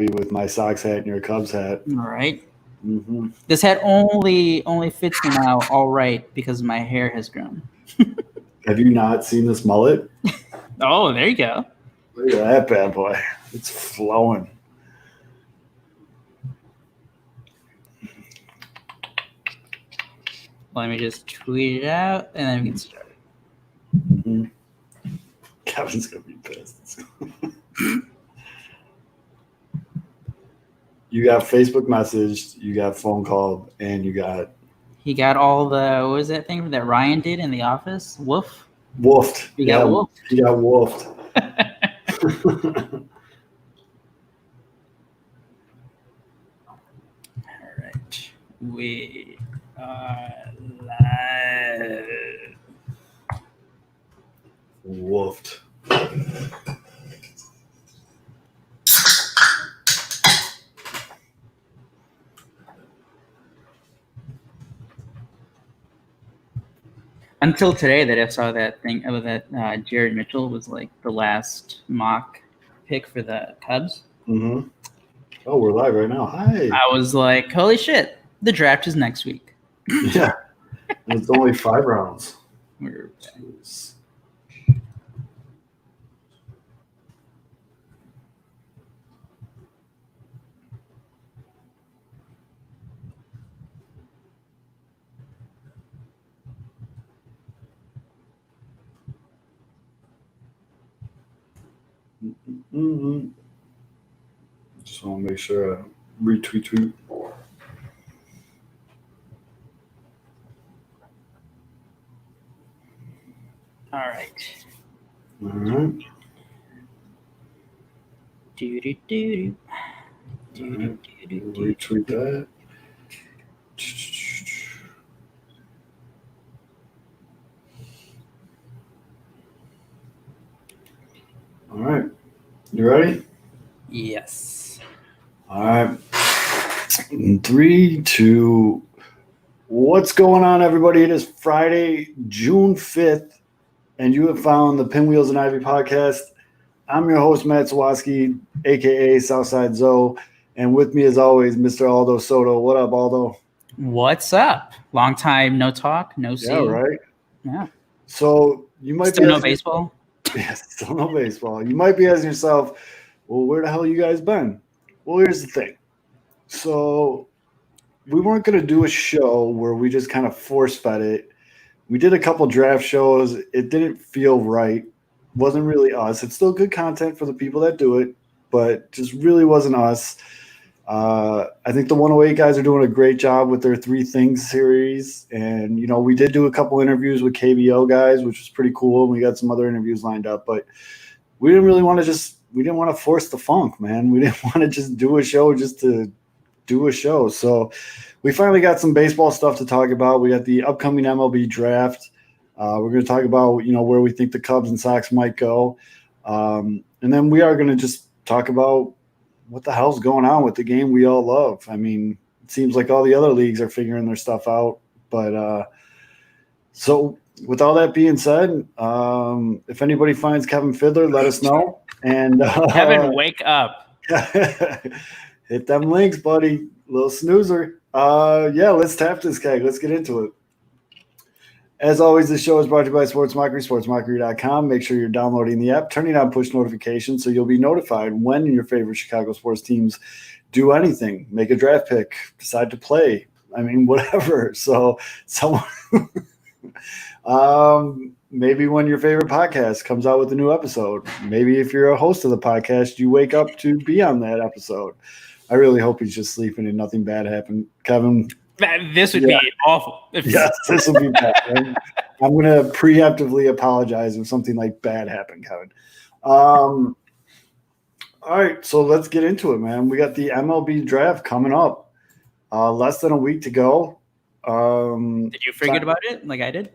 with my Sox hat and your Cubs hat. All right. Mm-hmm. This hat only fits me now all right because my hair has grown. Have you not seen this mullet? Oh, there you go. Look at that bad boy. It's flowing. Let me just tweet it out and then we can start. Mm-hmm. Kevin's going to be pissed. You got Facebook messaged, you got phone called, and you got... He got all the, what was that thing that Ryan did in The Office? Woof? Woofed. He got woofed. He got woofed. All right. We are live. Woofed. Until today, that I saw that thing that Jared Mitchell was like the last mock pick for the Cubs. Mm-hmm. Oh, we're live right now. Hi. I was like, holy shit, the draft is next week. Yeah. And it's only 5 rounds. Jeez. Mm-hmm. Just want to make sure I retweet. All right. All right. Do-do-do-do. Retweet that. All right. You ready? Yes. All right. 3, 2. What's going on, everybody? It is Friday, June 5th, and you have found the Pinwheels and Ivy Podcast. I'm your host, Matt Sawaski, a.k.a. Southside Zoe, and with me, as always, Mr. Aldo Soto. What up, Aldo? What's up? Long time no talk, no see. Yeah, right? Yeah. So you might Still be no baseball? Yes, still no baseball. You might be asking yourself, well, where the hell you guys been? Well, here's the thing. So we weren't going to do a show where we just kind of force-fed it. We did a couple draft shows. It didn't feel right. Wasn't really us. It's still good content for the people that do it, but just really wasn't us. I think the 108 guys are doing a great job with their 3 Things series. And, you know, we did do a couple interviews with KBO guys, which was pretty cool. We got some other interviews lined up, but we didn't really want to we didn't want to force the funk, man. We didn't want to just do a show just to do a show. So we finally got some baseball stuff to talk about. We got the upcoming MLB draft. We're going to talk about, you know, where we think the Cubs and Sox might go. And then we are going to just talk about what the hell's going on with the game we all love. I mean, it seems like all the other leagues are figuring their stuff out. But so with all that being said, if anybody finds Kevin Fiddler, let us know. And Kevin, wake up. Hit them links, buddy. Little snoozer. Yeah, let's tap this keg. Let's get into it. As always, this show is brought to you by Sports Mockery, sportsmockery.com. Make sure you're downloading the app, turning on push notifications so you'll be notified when your favorite Chicago sports teams do anything, make a draft pick, decide to play. I mean, whatever. So someone maybe when your favorite podcast comes out with a new episode. Maybe if you're a host of the podcast, you wake up to be on that episode. I really hope he's just sleeping and nothing bad happened. Kevin, this would be awful. Yes, this will be bad. I'm going to preemptively apologize if something like bad happened, Kevin. All right, so let's get into it, man. We got the MLB draft coming up. Less than a week to go. Did you forget about it like I did?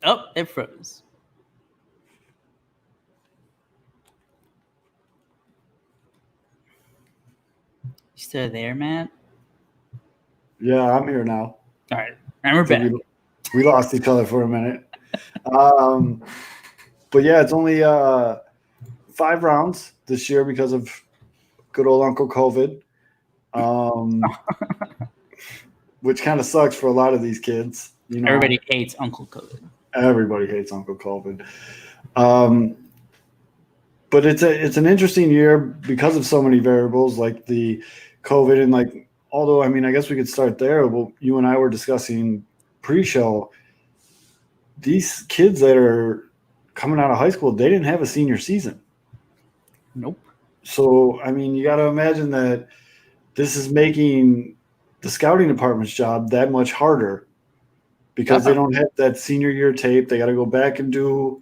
Oh, it froze. You still there, Matt? Yeah, I'm here now. All right, and we're back. We lost each other for a minute. All But yeah, it's only 5 rounds this year because of good old Uncle COVID, which kind of sucks for a lot of these kids. You know, Everybody hates Uncle COVID. Everybody hates Uncle COVID. But it's an interesting year because of so many variables like the COVID and like, although, I mean, I guess we could start there. Well, you and I were discussing pre-show, these kids that are coming out of high school, they didn't have a senior season. Nope. So, I mean, you got to imagine that this is making the scouting department's job that much harder because they don't have that senior year tape. They got to go back and do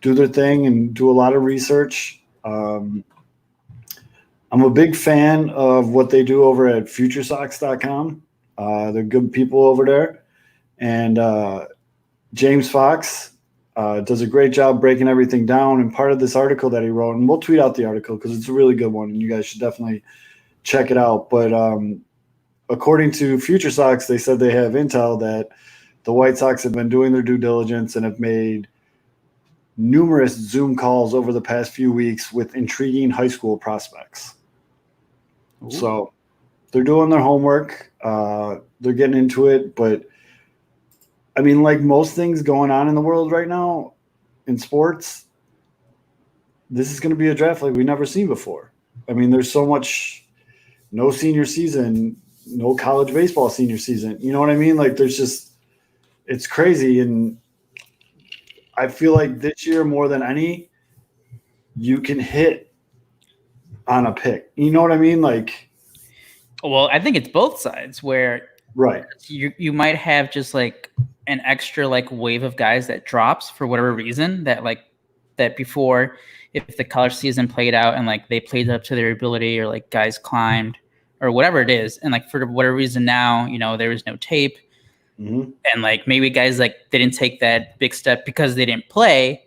their thing and do a lot of research. I'm a big fan of what they do over at futuresox.com. They're good people over there. And James Fox does a great job breaking everything down. And part of this article that he wrote, and we'll tweet out the article because it's a really good one and you guys should definitely check it out. But according to Future Sox, they said they have intel that the White Sox have been doing their due diligence and have made numerous Zoom calls over the past few weeks with intriguing high school prospects. Ooh. So they're doing their homework. They're getting into it. But, I mean, like most things going on in the world right now in sports, this is going to be a draft like we've never seen before. I mean, there's so much – no senior season, no college baseball senior season. You know what I mean? Like there's just – it's crazy. And I feel like this year more than any, you can hit on a pick. You know what I mean? Like, well, I think it's both sides where right. You might have just like an extra like wave of guys that drops for whatever reason that before, if the college season played out and like they played up to their ability or like guys climbed or whatever it is, and like for whatever reason now, you know, there was no tape. Mm-hmm. And like maybe guys like didn't take that big step because they didn't play,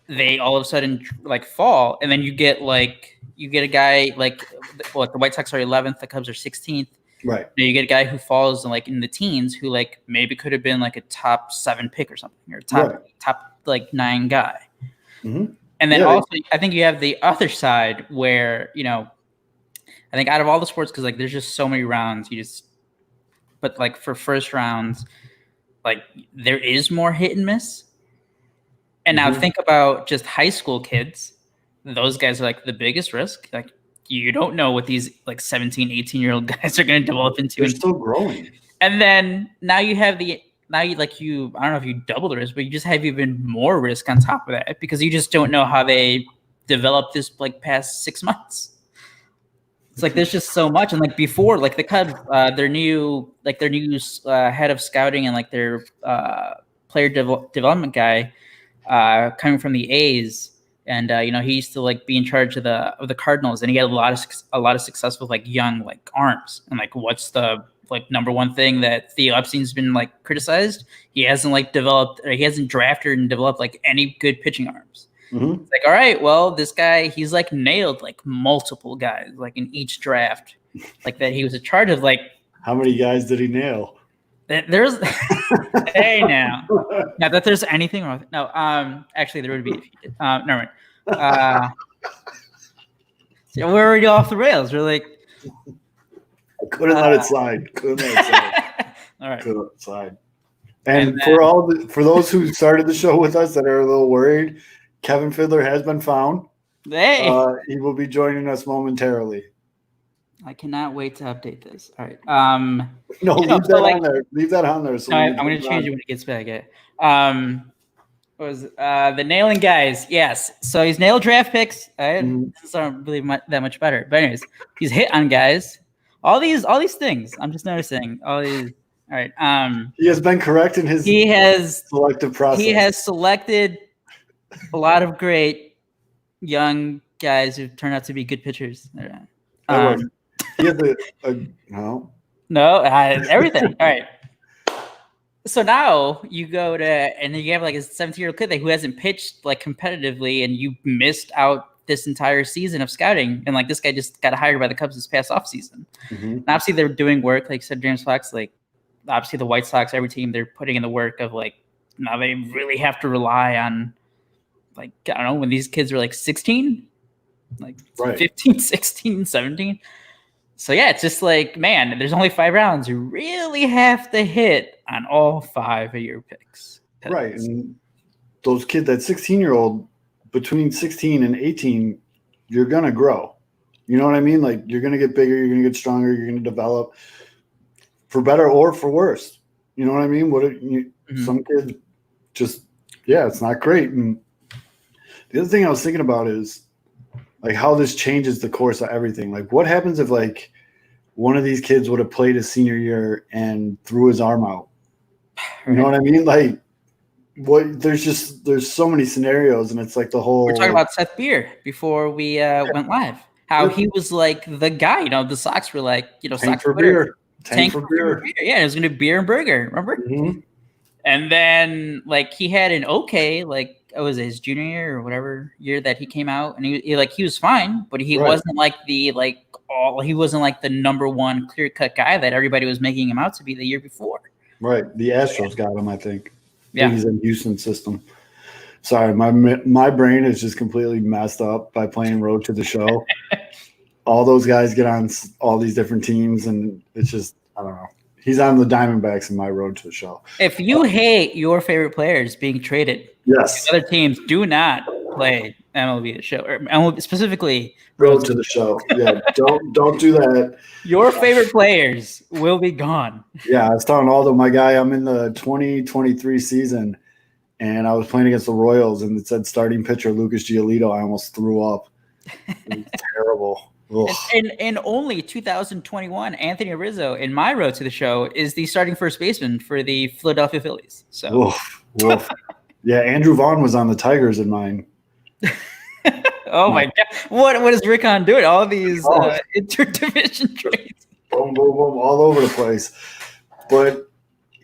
they all of a sudden like fall, and then you get a guy like the White Sox are 11th, the Cubs are 16th. Right. You get a guy who falls like in the teens who like maybe could have been like a top 7 pick or something or top like 9 guy. Mm-hmm. And then also I think you have the other side where, you know, I think out of all the sports, because like there's just so many rounds, but like for first rounds, like there is more hit and miss. And now think about just high school kids. Those guys are like the biggest risk. Like you don't know what these like 17, 18-year-old guys are going to develop into. They're still growing. And then now you have I don't know if you double the risk, but you just have even more risk on top of that because you just don't know how they developed this like past 6 months. It's like there's just so much, and like before, like the Cubs, their new head of scouting and like their player development guy coming from the A's, and you know he used to like be in charge of the Cardinals, and he had a lot of success with like young like arms, and like what's the like number one thing that Theo Epstein's been like criticized? He hasn't like developed, or he hasn't drafted and developed like any good pitching arms. Mm-hmm. It's like, all right, well, this guy, he's like nailed like multiple guys, like in each draft, like that he was in charge of. Like, how many guys did he nail? There's, hey now, not that there's anything wrong with it. No, actually, there would be if you did. Never mind. So we're already off the rails. We're like, I couldn't let it slide. All right, couldn't let it slide. And then, for those who started the show with us that are a little worried, Kevin Fiddler has been found. Hey. He will be joining us momentarily. I cannot wait to update this. All right. Leave that on there. Leave that on there. So I'm going to change it when it gets back. What was the nailing guys? Yes. So he's nailed draft picks. This aren't really that much better. But anyways, he's hit on guys. All these things. I'm just noticing all these. All right. He has been correct in his selective process. He has selected a lot of great young guys who turn out to be good pitchers. He has everything. All right. So now you go to, and you have like a 17-year-old kid who hasn't pitched like competitively, and you missed out this entire season of scouting. And like this guy just got hired by the Cubs this past offseason. Mm-hmm. And obviously they're doing work, like said James Fox, like obviously the White Sox, every team, they're putting in the work of like, now they really have to rely on like, I don't know, when these kids were like 16, like Right. 15, 16, 17. So yeah, it's just like, man, there's only 5 rounds. You really have to hit on all 5 of your picks. Right. And those kids, that 16-year-old, between 16 and 18, you're going to grow. You know what I mean? Like, you're going to get bigger, you're going to get stronger, you're going to develop for better or for worse. You know what I mean? Some kids just, it's not great. And the other thing I was thinking about is like how this changes the course of everything. Like, what happens if like one of these kids would have played his senior year and threw his arm out? You know what I mean? Like, there's so many scenarios, and it's like the whole. We're talking about Seth Beer before we went live. How he was like the guy. The Sox were like, tank Sox for Twitter, beer. Tank for beer. Yeah, it was gonna be beer and burger. Remember? Mm-hmm. And then like he had an like it was his junior year or whatever year that he came out, and he was fine, but he wasn't like he wasn't like the number one clear cut guy that everybody was making him out to be the year before. Right. The Astros got him, I think. Yeah. He's in Houston system. Sorry, my brain is just completely messed up by playing Road to the Show. All those guys get on all these different teams, and it's just, I don't know. He's on the Diamondbacks in my Road to the Show. If you hate your favorite players being traded, yes, other teams do not play MLB the Show, or MLB, specifically Road to the Show. Yeah, don't do that. Your favorite players will be gone. Yeah, I was telling Aldo, my guy, I'm in the 2023 season, and I was playing against the Royals, and it said starting pitcher Lucas Giolito. I almost threw up. It was terrible. In only 2021, Anthony Rizzo in my Road to the Show is the starting first baseman for the Philadelphia Phillies. So, woof. Yeah, Andrew Vaughn was on the Tigers in mine. My God! What is Rickon doing? All these interdivision trades, boom, boom, boom, all over the place. But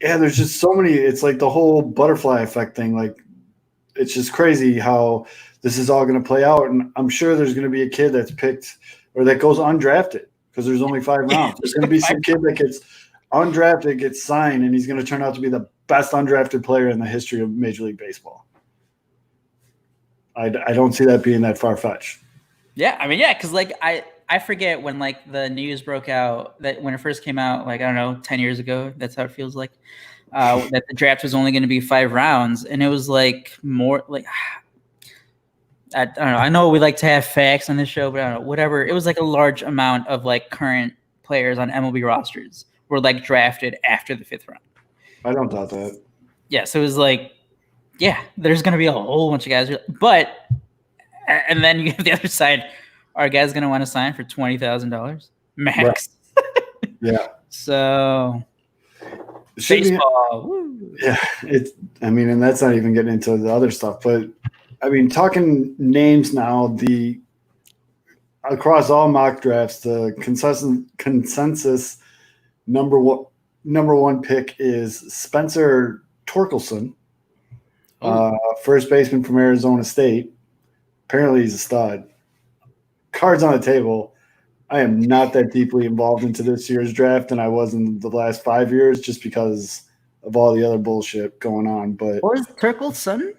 yeah, there's just so many. It's like the whole butterfly effect thing. Like, it's just crazy how this is all going to play out. And I'm sure there's going to be a kid that's picked or that goes undrafted because there's only 5 rounds. There's going to be some kid that gets undrafted, gets signed, and he's going to turn out to be the best undrafted player in the history of Major League Baseball. I don't see that being that far-fetched. Yeah, I mean, yeah, because like I forget when like the news broke out that when it first came out, like I don't know, 10 years ago. That's how it feels like. That the draft was only going to be 5 rounds, and it was like more like I don't know. I know we like to have facts on this show, but I don't know. Whatever. It was like a large amount of like current players on MLB rosters were like drafted after the 5th round. I don't doubt that. Yeah, so it was like, yeah, there's going to be a whole bunch of guys. But, and then you have the other side. Are guys going to want to sign for $20,000 max? Right. Yeah. So, baseball. Yeah. And that's not even getting into the other stuff. But, I mean, talking names now, across all mock drafts, the consensus number one pick is Spencer Torkelson, first baseman from Arizona State. Apparently he's a stud. Cards on the table. I am not that deeply involved into this year's draft than I was in the last 5 years just because of all the other bullshit going on. But what is Torkelson?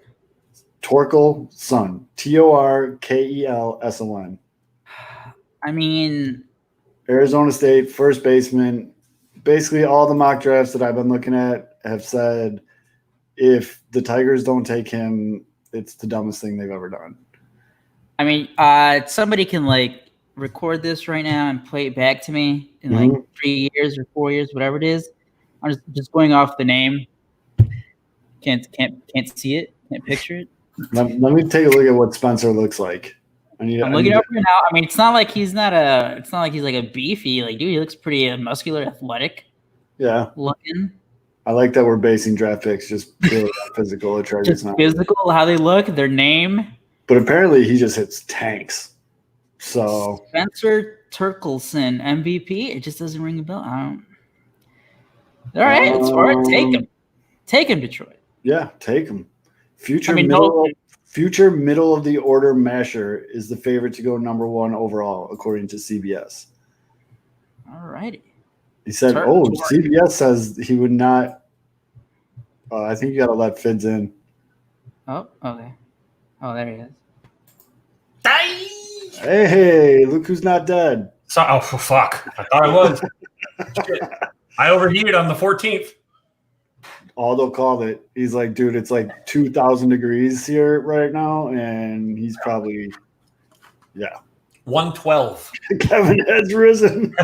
Torkelson. Torkelson. I mean, Arizona State, first baseman. Basically, all the mock drafts that I've been looking at have said if the Tigers don't take him, it's the dumbest thing they've ever done. I mean, somebody can like record this right now and play it back to me in like 3 years or 4 years, whatever it is. I'm just going off the name. Can't see it. Can't picture it. Let me take a look at what Spencer looks like. I'm looking over now. I mean, it's not like he's like a beefy dude. He looks pretty muscular, athletic. Yeah, looking. I like that we're basing draft picks just purely on physical attributes. Just physical, how they look, their name. But apparently, he just hits tanks. So Spencer Torkelson, MVP. It just doesn't ring a bell. All right, it's for it. Take him, Detroit. Yeah, take him. Future middle of the order masher is the favorite to go number 1 overall, according to CBS. All righty. He said, CBS says he would not. I think you got to let Fids in. Oh, okay. Oh, there he is. Hey, look who's not dead. So, oh, fuck. I thought I was. Shit. I overheated on the 14th. Aldo called it. He's like, dude, it's like 2,000 degrees here right now, and he's probably, 112. Kevin has risen.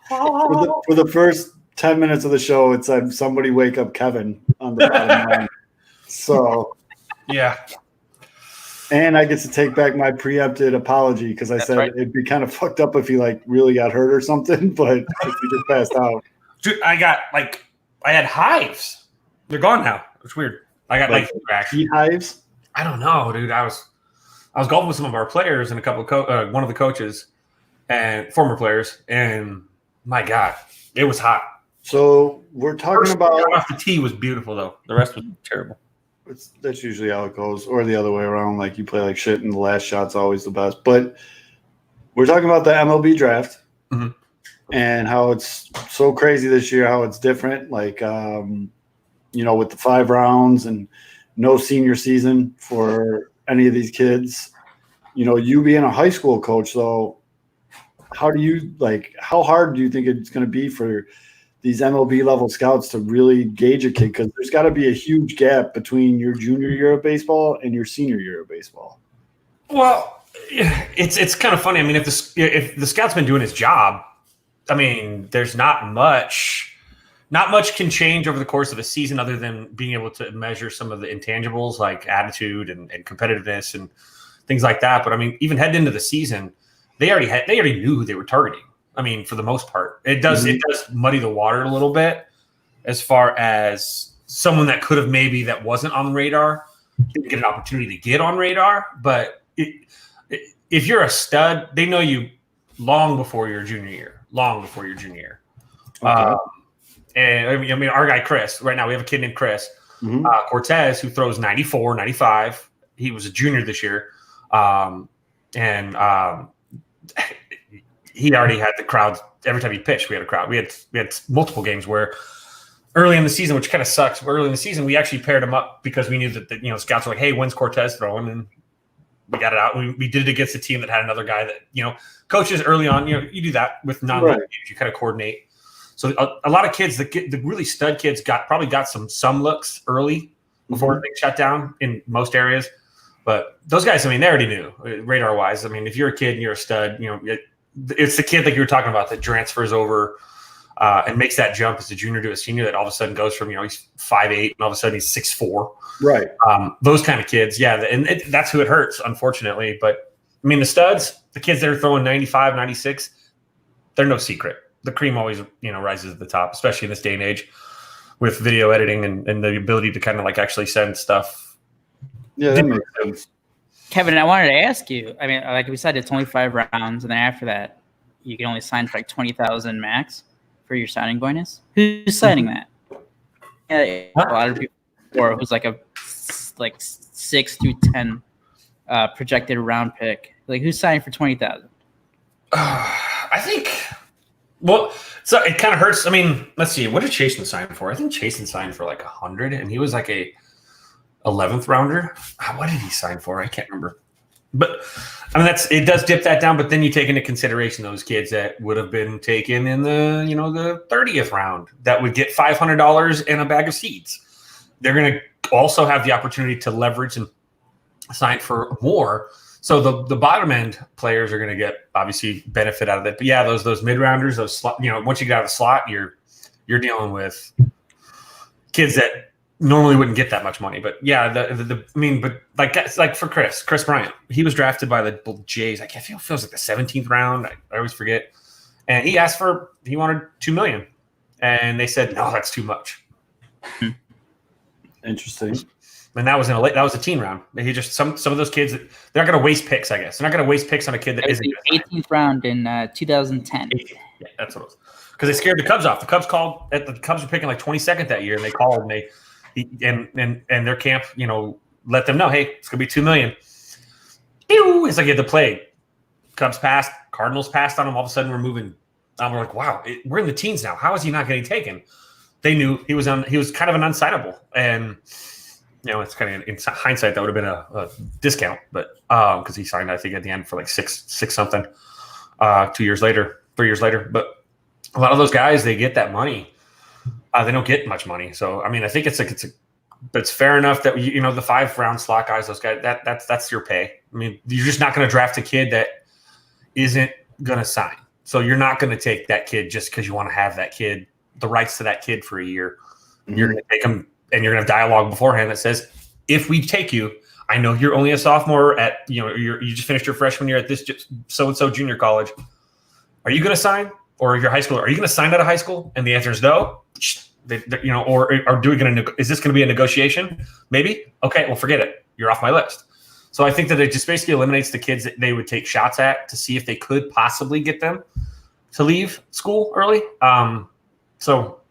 For the first 10 minutes of the show, it said, somebody wake up Kevin on the bottom line. So, yeah. And I get to take back my preempted apology because I said it'd be kind of fucked up if he like really got hurt or something, but if he just passed out. Dude, I had hives. They're gone now. It's weird. I got like heat hives. I don't know, dude. I was golfing with some of our players and a couple of one of the coaches and former players, and my God, it was hot. So we're talking about off the tee was beautiful though. The rest was terrible. That's usually how it goes, or the other way around. Like you play like shit, and the last shot's always the best. But we're talking about the MLB draft and how it's so crazy this year. How it's different, like with the 5 rounds and no senior season for any of these kids. You being a high school coach, though, how hard do you think it's going to be for these MLB level scouts to really gauge a kid? Because there's got to be a huge gap between your junior year of baseball and your senior year of baseball. Well, it's kind of funny. I mean, if the scout's been doing his job, I mean, there's not much can change over the course of a season other than being able to measure some of the intangibles like attitude and competitiveness and things like that. But I mean, even heading into the season, they already knew who they were targeting. I mean, for the most part, it does muddy the water a little bit as far as someone that could have maybe that wasn't on the radar didn't get an opportunity to get on radar. But if you're a stud, they know you long before your junior year. Okay. And I mean, our guy Chris. Right now, we have a kid named Chris Cortez who throws 94, 95. He was a junior this year, he already had the crowds every time he pitched. We had a crowd. We had multiple games where early in the season, which kind of sucks. Early in the season, we actually paired him up because we knew that scouts were like, "Hey, when's Cortez throwing?" And we got it out. We did it against a team that had another guy that coaches early on. You do that with non-league games. You kind of coordinate. So a lot of kids, the really stud kids, probably got some looks early before things shut down in most areas. But those guys, I mean, they already knew radar wise. I mean, if you're a kid and you're a stud, it's the kid like you were talking about that transfers over and makes that jump as a junior to a senior that all of a sudden goes from he's 5'8" and all of a sudden he's 6'4". Right. Those kind of kids, and that's who it hurts, unfortunately. But I mean, the studs, the kids that are throwing 95, 96, they're no secret. The cream always rises to the top, especially in this day and age with video editing and the ability to kind of like actually send stuff. Yeah, that makes sense. Kevin, I wanted to ask you. I mean, like we said, it's only 5 rounds, and then after that, you can only sign for like 20,000 max for your signing bonus. Who's signing that? Yeah, a lot of people, or who's like a 6 through 10 projected round pick. Like, who's signing for 20,000? I think. Well, so it kind of hurts. I mean, let's see. What did Chasen sign for? I think Chasen signed for like 100, and he was like a 11th rounder. What did he sign for? I can't remember. But I mean, it does dip that down. But then you take into consideration those kids that would have been taken in the the 30th round that would get $500 and a bag of seeds. They're going to also have the opportunity to leverage and sign for more. So the bottom end players are going to get obviously benefit out of it. But yeah, those mid rounders, those slot, once you get out of the slot, you're dealing with kids that normally wouldn't get that much money. But yeah, but like for Chris Bryant, he was drafted by the Jays. I feel feels like the 17th round. I always forget. And he wanted $2 million, and they said no, that's too much. Interesting. And that was a teen round. He just some of those kids, they're not going to waste picks. I guess they're not going to waste picks on a kid that isn't. The 18th round in 2010. Yeah, that's what it was. Because they scared the Cubs off. The Cubs were picking like 22nd that year, and they called and their camp, let them know, hey, it's going to be $2 million. It's like you had to play. Cubs passed, Cardinals passed on him. All of a sudden, we're moving. We're like, wow, we're in the teens now. How is he not getting taken? They knew he was kind of an unsignable, and it's kind of in hindsight that would have been a discount, but because he signed, I think, at the end for like six something, 2 years later, 3 years later. But a lot of those guys, they get that money. They don't get much money, so I mean, I think but it's fair enough that the 5-round slot guys, those guys, that's your pay. I mean, you're just not going to draft a kid that isn't going to sign. So you're not going to take that kid just because you want to have that kid, the rights to that kid for a year. Mm-hmm. You're going to take him, and you're going to have dialogue beforehand that says, if we take you, I know you're only a sophomore at you just finished your freshman year at this so and so junior college. Are you going to sign, or your high school? Are you going to sign out of high school? And the answer is no. Or is this going to be a negotiation? Maybe. Okay, well, forget it. You're off my list. So I think that it just basically eliminates the kids that they would take shots at to see if they could possibly get them to leave school early. So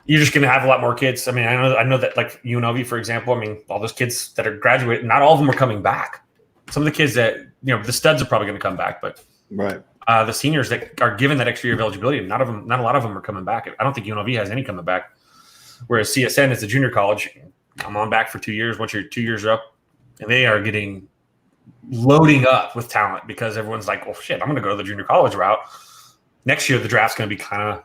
you're just going to have a lot more kids. I mean, I know that like UNLV, for example. I mean, all those kids that are graduating, not all of them are coming back. Some of the kids that the studs are probably going to come back, but right. The seniors that are given that extra year of eligibility, not a lot of them are coming back. I don't think UNLV has any coming back. Whereas CSN is a junior college, come on back for 2 years. Once your 2 years are up, and they are loading up with talent because everyone's like, well, shit, I'm going to go to the junior college route. Next year, the draft's going to be kind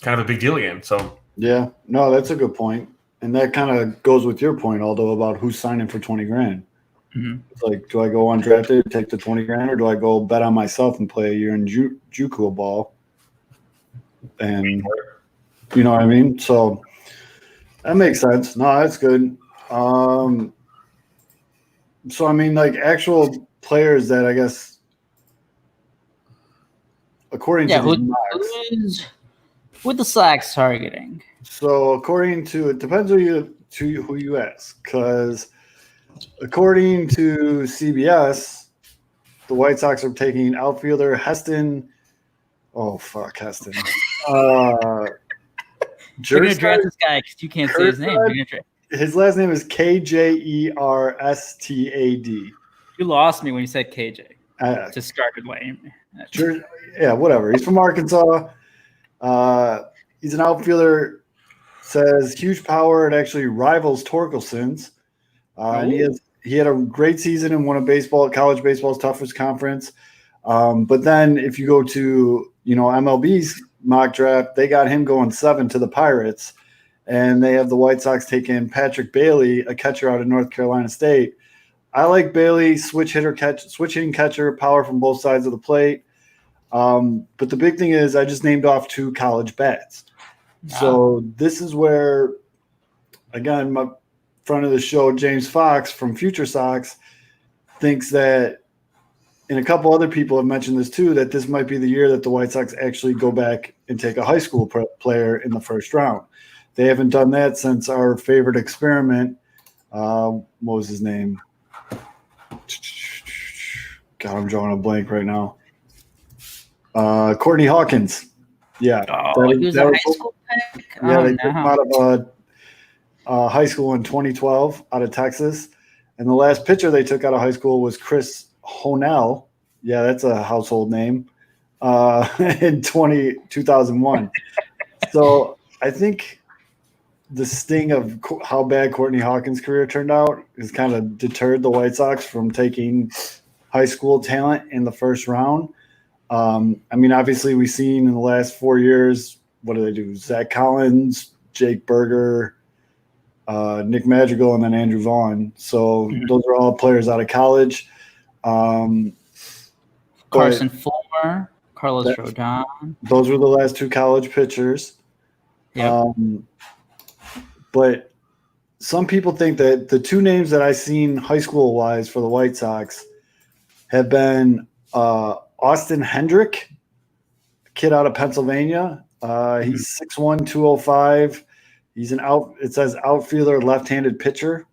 of a big deal again. So yeah, no, that's a good point, and that kind of goes with your point, although about who's signing for $20,000. Mm-hmm. It's like, do I go undrafted, take the $20,000, or do I go bet on myself and play a year in JUCO ball? And you know what I mean? So that makes sense. No, that's good. So I mean, like actual players that I guess, according to who the Sox targeting? So according to, it depends who you ask, because according to CBS, the White Sox are taking outfielder Heston. Oh fuck, Heston. You're gonna draft this guy because you can't say his name. His last name is KJERSTAD. You lost me when you said KJ. Just started lame. Yeah, whatever. He's from Arkansas. He's an outfielder. Says huge power. It actually rivals Torkelson's. And he had a great season in one of college baseball's toughest conference. But then if you go to MLB's mock draft, they got him going 7 to the Pirates, and they have the White Sox taking Patrick Bailey, a catcher out of North Carolina State. I like Bailey, switch hitting catcher, power from both sides of the plate. But the big thing is I just named off 2 college bats. Wow. So this is where, again, my friend of the show, James Fox from Future Sox, thinks that, and a couple other people have mentioned this too, that this might be the year that the White Sox actually go back and take a high school player in the first round. They haven't done that since our favorite experiment. What was his name? God, I'm drawing a blank right now. Courtney Hawkins. Yeah. He was a high school pick? Yeah, they took him out of high school in 2012 out of Texas. And the last pitcher they took out of high school was Chris Honell. Yeah, that's a household name. In 2001. So I think the sting of how bad Courtney Hawkins' career turned out has kind of deterred the White Sox from taking high school talent in the first round. I mean, obviously, we've seen in the last 4 years, what do they do? Zach Collins, Jake Berger, Nick Madrigal, and then Andrew Vaughn. So those are all players out of college. Carson Fulmer, Carlos Rodon. Those were the last 2 college pitchers. Yep. But some people think that the 2 names that I've seen high school-wise for the White Sox have been Austin Hendrick, a kid out of Pennsylvania. He's 6'1", 205. He's it says outfielder, left-handed pitcher.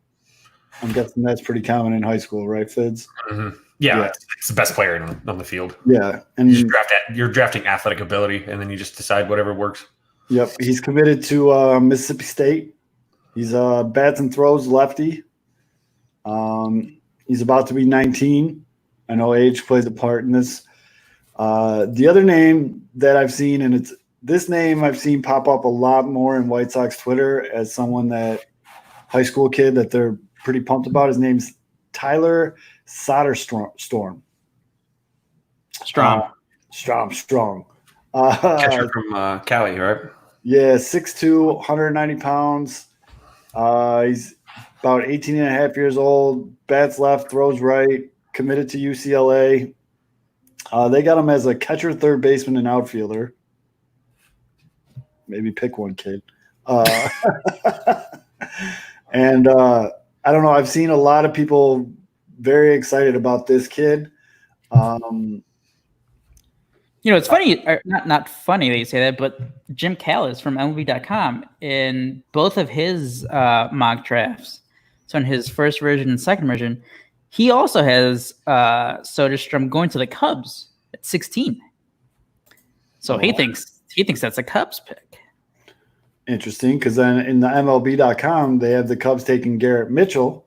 I'm guessing that's pretty common in high school, right, Fids? Mm-hmm. Yeah, it's the best player on the field. Yeah. And you're drafting athletic ability, and then you just decide whatever works. Yep. He's committed to Mississippi State. He's bats and throws lefty. He's about to be 19. I know age plays a part in this. The other name that I've seen, and it's this name I've seen pop up a lot more in White Sox Twitter as someone that high school kid that they're pretty pumped about. His name's Tyler Soderstrom. Strong. Catcher from Cali, right? Yeah, 6'2", 190 pounds. He's about 18 and a half years old. Bats left, throws right. Committed to UCLA. They got him as a catcher, third baseman, and outfielder. Maybe pick one, kid. And I don't know. I've seen a lot of people very excited about this kid. It's funny, or not funny that you say that, but Jim Callis from MLB.com, in both of his mock drafts, so in his first version and second version, he also has Soderstrom going to the Cubs at 16. So he thinks that's a Cubs pick. Interesting, because then in the MLB.com, they have the Cubs taking Garrett Mitchell,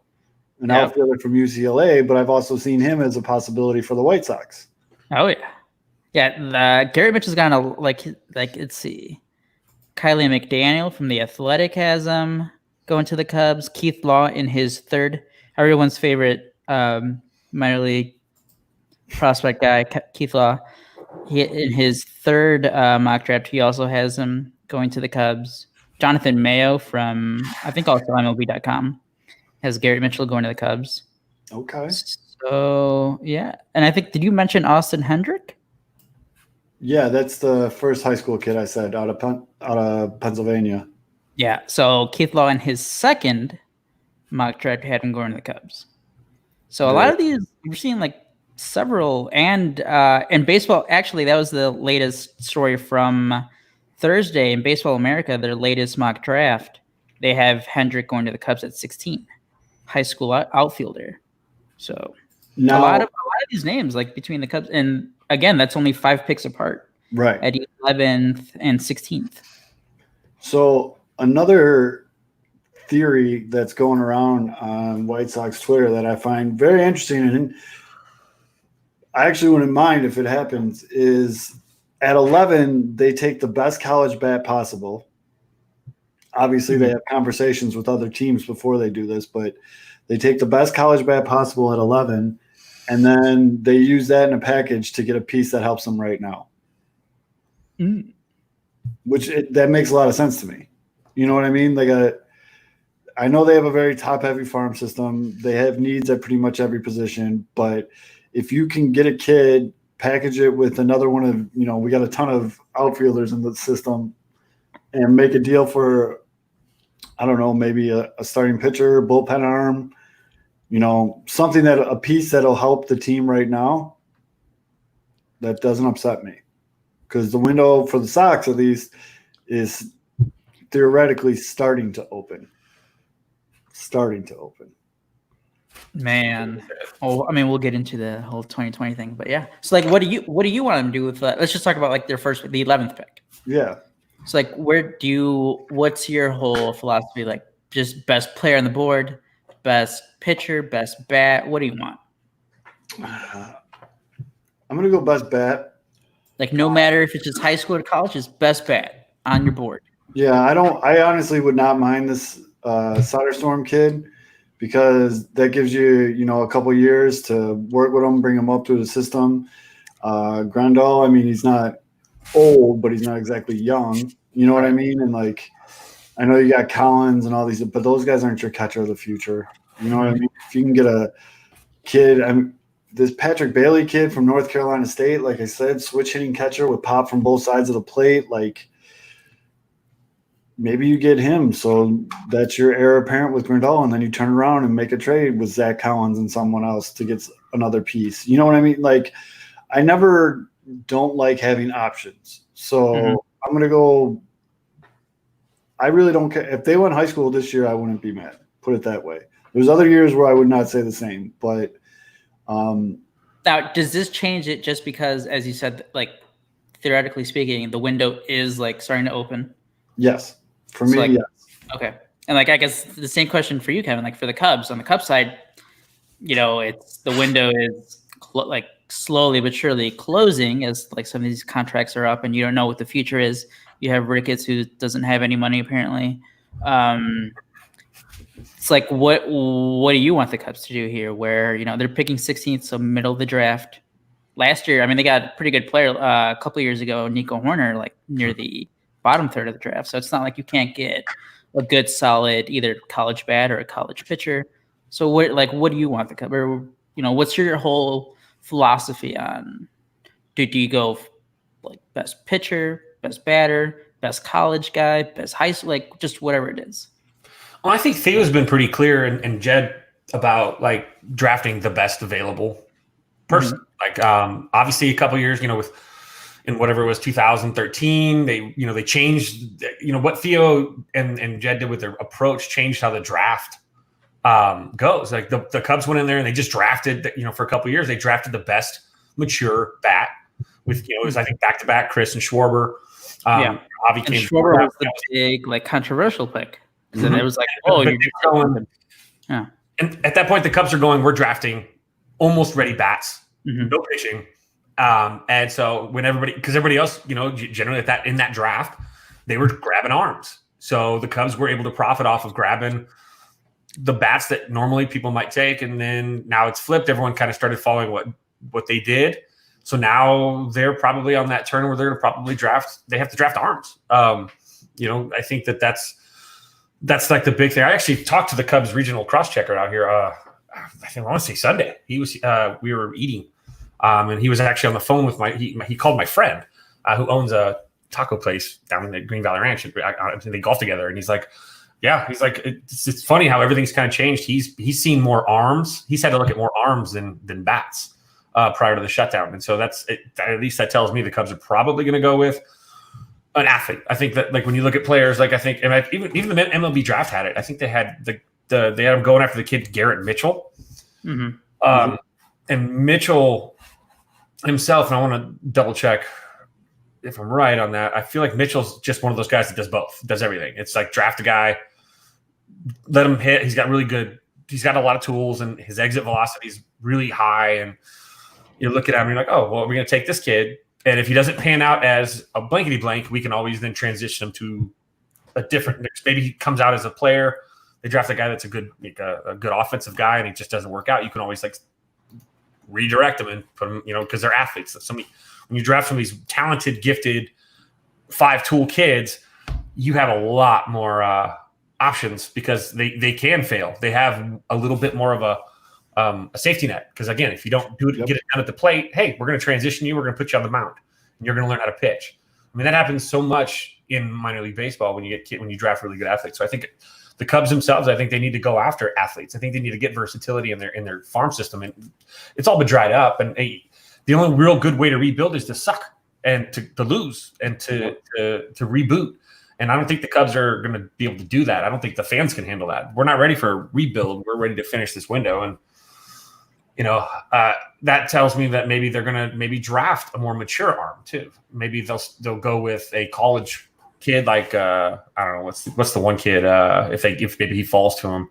an outfielder from UCLA, but I've also seen him as a possibility for the White Sox. Oh, yeah. Yeah, Garrett Mitchell's gone let's see. Kylie McDaniel from The Athletic has him going to the Cubs. Keith Law in his third, everyone's favorite minor league prospect guy, Keith Law. In his third mock draft, he also has him going to the Cubs. Jonathan Mayo from, I think also MLB.com, has Garrett Mitchell going to the Cubs. Okay. So, yeah. And I think, did you mention Austin Hendrick? Yeah, that's the first high school kid I said out of Pennsylvania. Yeah, so Keith Law in his second mock draft had him going to the Cubs. So a lot of these, we're seeing like several, and in baseball, actually, that was the latest story from Thursday in Baseball America, their latest mock draft. They have Hendrick going to the Cubs at 16, high school outfielder. So now, a lot of these names, like between the Cubs, and again, that's only 5 picks apart, right, at 11th and 16th. So another theory that's going around on White Sox Twitter that I find very interesting, and I actually wouldn't mind if it happens, is at 11, they take the best college bat possible. Obviously, they have conversations with other teams before they do this, but they take the best college bat possible at 11, and then they use that in a package to get a piece that helps them right now. That makes a lot of sense to me. You know what I mean? I know they have a very top-heavy farm system. They have needs at pretty much every position, but if you can get a kid, package it with another one of, we got a ton of outfielders in the system, and make a deal for, I don't know, maybe a starting pitcher, bullpen arm, something a piece that'll help the team right now, that doesn't upset me. Because the window for the Sox, at least, is theoretically starting to open. Man. Oh, I mean, we'll get into the whole 2020 thing, but yeah. So, what do you want them to do with that? Let's just talk about the 11th pick. Yeah. So, what's your whole philosophy? Like, just best player on the board, best pitcher, best bat? What do you want? I'm going to go best bat. Like, no matter if it's just high school or college, just best bat on your board. Yeah, I honestly would not mind this Soderstrom kid, because that gives you, a couple years to work with him, bring him up through the system. Grandal, I mean, he's not old, but he's not exactly young. You know what I mean? And I know you got Collins and all these, but those guys aren't your catcher of the future. You know what I mean? If you can get a kid, this Patrick Bailey kid from North Carolina State, like I said, switch hitting catcher with pop from both sides of the plate, maybe you get him. So that's your heir apparent with Grandal, and then you turn around and make a trade with Zach Collins and someone else to get another piece. You know what I mean? I never don't like having options. So I'm going to go – I really don't care. If they went high school this year, I wouldn't be mad. Put it that way. There's other years where I would not say the same, but now, does this change it just because, as you said, theoretically speaking, the window is starting to open? Yes. For me, yes. Okay. And I guess the same question for you, Kevin, for the Cubs. On the Cubs side, it's the window is slowly but surely closing as some of these contracts are up and you don't know what the future is. You have Ricketts, who doesn't have any money apparently. It's like what do you want the Cubs to do here? Where they're picking 16th, so middle of the draft. Last year, I mean, they got a pretty good player a couple of years ago, Nico Horner, like near the bottom third of the draft. So it's not like you can't get a good, solid either college bat or a college pitcher. So what do you want the Cubs? Or, what's your whole philosophy on? Do you go like best pitcher, best batter, best college guy, best high school, like just whatever it is? Well, I think Theo's been pretty clear and Jed about like drafting the best available person. Mm-hmm. Like obviously a couple years, in whatever it was 2013, they changed, what Theo and Jed did with their approach changed how the draft goes. Like the Cubs went in there and they just drafted, for a couple of years, they drafted the best mature bat with, it was, I think, back-to-back Chris and Schwarber. And Schwarber was the big, like, controversial pick. Because then it was like, you're just going. Yeah. And at that point, the Cubs are going, we're drafting almost ready bats. Mm-hmm. No pitching. And so when everybody else, generally in that draft, they were grabbing arms. So the Cubs were able to profit off of grabbing the bats that normally people might take. And then now it's flipped. Everyone kind of started following what they did. So now they're probably on that turn where they're going to probably they have to draft arms. I think that's like the big thing. I actually talked to the Cubs regional cross-checker out here. I want to say Sunday. He was, we were eating. And he was actually on the phone with he called my friend who owns a taco place down in the Green Valley Ranch. They golf together. And he's like, it's funny how everything's kind of changed. He's seen more arms. He's had to look at more arms than bats prior to the shutdown. And so at least that tells me the Cubs are probably going to go with an athlete. I think that like when you look at players, like I think, and even the MLB draft had it. I think they had they had him going after the kid Garrett Mitchell. Mm-hmm. And Mitchell himself, and I want to double check if I'm right on that. I feel like Mitchell's just one of those guys that does both, does everything. It's like draft a guy, let him hit. He's got a lot of tools, and his exit velocity is really high. And you look at him and you're like, oh, well, we're going to take this kid. And if he doesn't pan out as a blankety blank, we can always then transition him to a different, maybe he comes out as a player. They draft a guy that's a good offensive guy, and he just doesn't work out. You can always like redirect them and put them, because they're athletes. When you draft some of these talented, gifted, 5-tool kids, you have a lot more options because they can fail. They have a little bit more of a safety net. Because again, if you don't get it done at the plate, hey, we're going to transition you. We're going to put you on the mound, and you're going to learn how to pitch. I mean, that happens so much in minor league baseball when you draft really good athletes. So I think the Cubs themselves, I think they need to go after athletes. I think they need to get versatility in their farm system, and it's all been dried up. And the only real good way to rebuild is to suck and to lose and to reboot. And I don't think the Cubs are going to be able to do that. I don't think the fans can handle that. We're not ready for a rebuild. We're ready to finish this window. And that tells me that maybe they're going to draft a more mature arm too. Maybe they'll go with a college kid like I don't know what's the one kid if maybe he falls to him,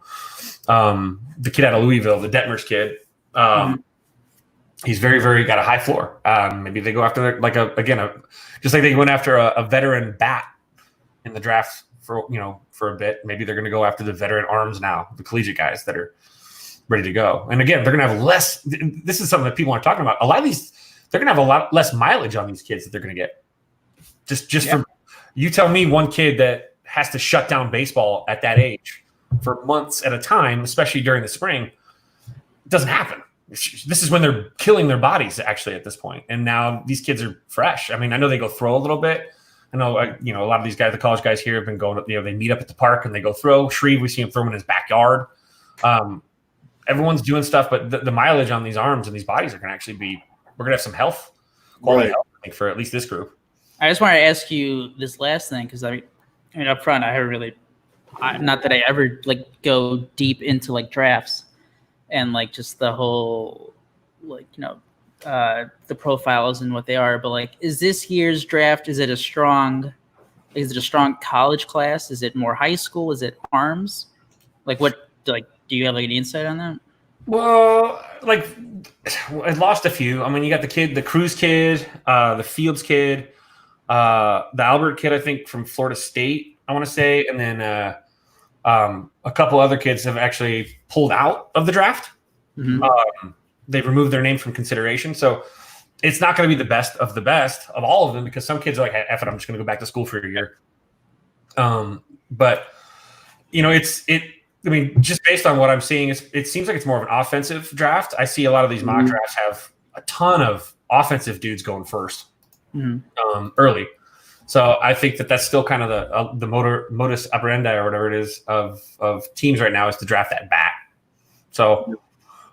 the kid out of Louisville, the Detmers kid. He's very, very got a high floor. Maybe they go after just like they went after a veteran bat in the draft for a bit. Maybe they're going to go after the veteran arms now, the collegiate guys that are ready to go. And again, they're going to have less. This is something that people aren't talking about. A lot of these, they're going to have a lot less mileage on these kids that they're going to get. Just from you tell me one kid that has to shut down baseball at that age for months at a time, especially during the spring, it doesn't happen. This is when they're killing their bodies actually at this point. And now these kids are fresh. I mean, I know they go throw a little bit. I know, a lot of these guys, the college guys here have been going, they meet up at the park and they go throw. Shreve, we see him throw in his backyard. Everyone's doing stuff, but the mileage on these arms and these bodies are going to actually we're going to have some quality health, I think, for at least this group. I just want to ask you this last thing because up front, I haven't really, not that I ever go deep into drafts and just the whole the profiles and what they are, but is this year's draft? Is it a strong college class? Is it more high school? Is it arms? Do you have any insight on that? Well, I lost a few. I mean, you got the Cruz kid, the Fields kid. The Albert kid, I think, from Florida State, I want to say. And then A couple other kids have actually pulled out of the draft. They've removed their name from consideration. So it's not going to be the best of all of them, because some kids are like, hey, F it, I'm just going to go back to school for a year. But, I mean, just based on what I'm seeing, it seems like it's more of an offensive draft. I see a lot of these mock drafts have a ton of offensive dudes going first early. So I think that's still kind of the modus operandi or whatever it is of teams right now, is to draft that bat. So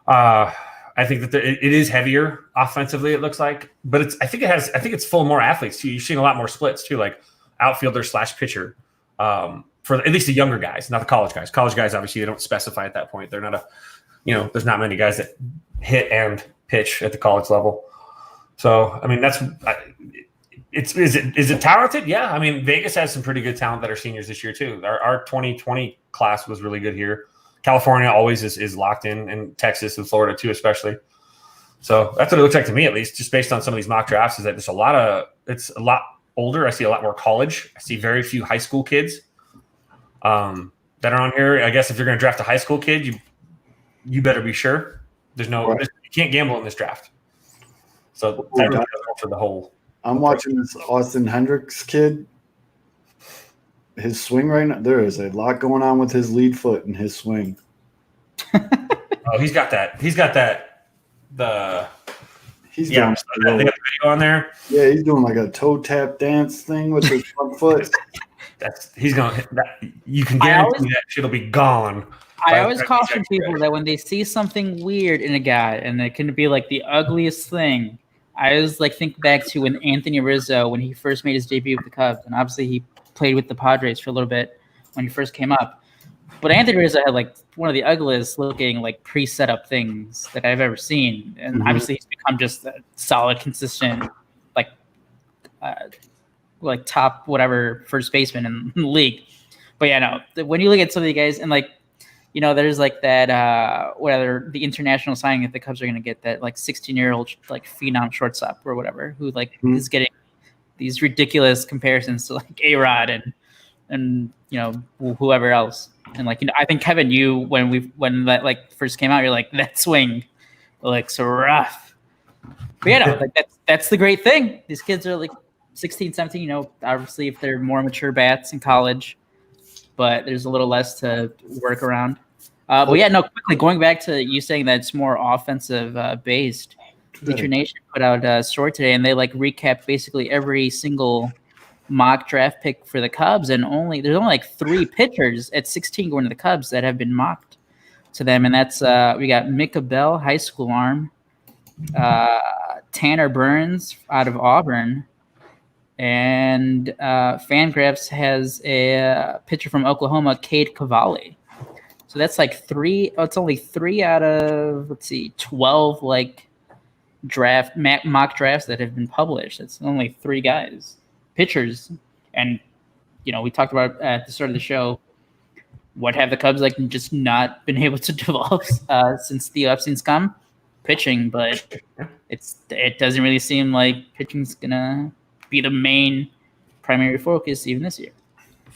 I think that it is heavier offensively, it looks like, but I think it's full of more athletes too. You're seeing a lot more splits too, like outfielder / pitcher, for at least the younger guys, not the college guys. College guys, obviously, they don't specify at that point. They're not there's not many guys that hit and pitch at the college level. So, I mean, is it talented? Yeah. I mean, Vegas has some pretty good talent that are seniors this year too. Our 2020 class was really good here. California always is locked in, and Texas and Florida too, especially. So that's what it looks like to me, at least, just based on some of these mock drafts, is that it's a lot older. I see a lot more college. I see very few high school kids that are on here. I guess if you're going to draft a high school kid, you better be sure. You can't gamble in this draft. So that really goes for the whole. I'm watching this Austin Hendricks kid. His swing right now, there is a lot going on with his lead foot and his swing. He's got that. He's got that. They got the video on there. Yeah, he's doing like a toe tap dance thing with his front foot. You can guarantee that shit'll be gone. I always caution people that when they see something weird in a guy, and it can be like the ugliest thing, I always think back to when Anthony Rizzo, when he first made his debut with the Cubs, and obviously he played with the Padres for a little bit when he first came up. But Anthony Rizzo had one of the ugliest looking pre-set up things that I've ever seen. And obviously he's become just a solid, consistent, top whatever first baseman in the league. But yeah, no, when you look at some of the guys and there's that whether the international signing that the Cubs are going to get, that 16-year-old phenom shortstop or whatever, who is getting these ridiculous comparisons to A-Rod and whoever else. And I think Kevin, when that first came out, you're like, that swing looks rough. But yeah, that's the great thing. These kids are 16, 17, obviously if they're more mature bats in college, but there's a little less to work around. But yeah, no, quickly going back to you saying that it's more offensive based. Feature Nation put out a story today, and they recapped basically every single mock draft pick for the Cubs, and there's only 3 pitchers at 16 going to the Cubs that have been mocked to them, and that's we got Micah Bell, high school arm, Tanner Burns out of Auburn, and Fangraphs has a pitcher from Oklahoma, Cade Cavalli. So that's 3. Oh, it's only 3 out of 12 mock drafts that have been published. It's only 3 guys, pitchers, and we talked about at the start of the show, what have the Cubs just not been able to develop since Theo Epstein's come? Pitching, but it doesn't really seem like pitching's gonna be the main primary focus even this year.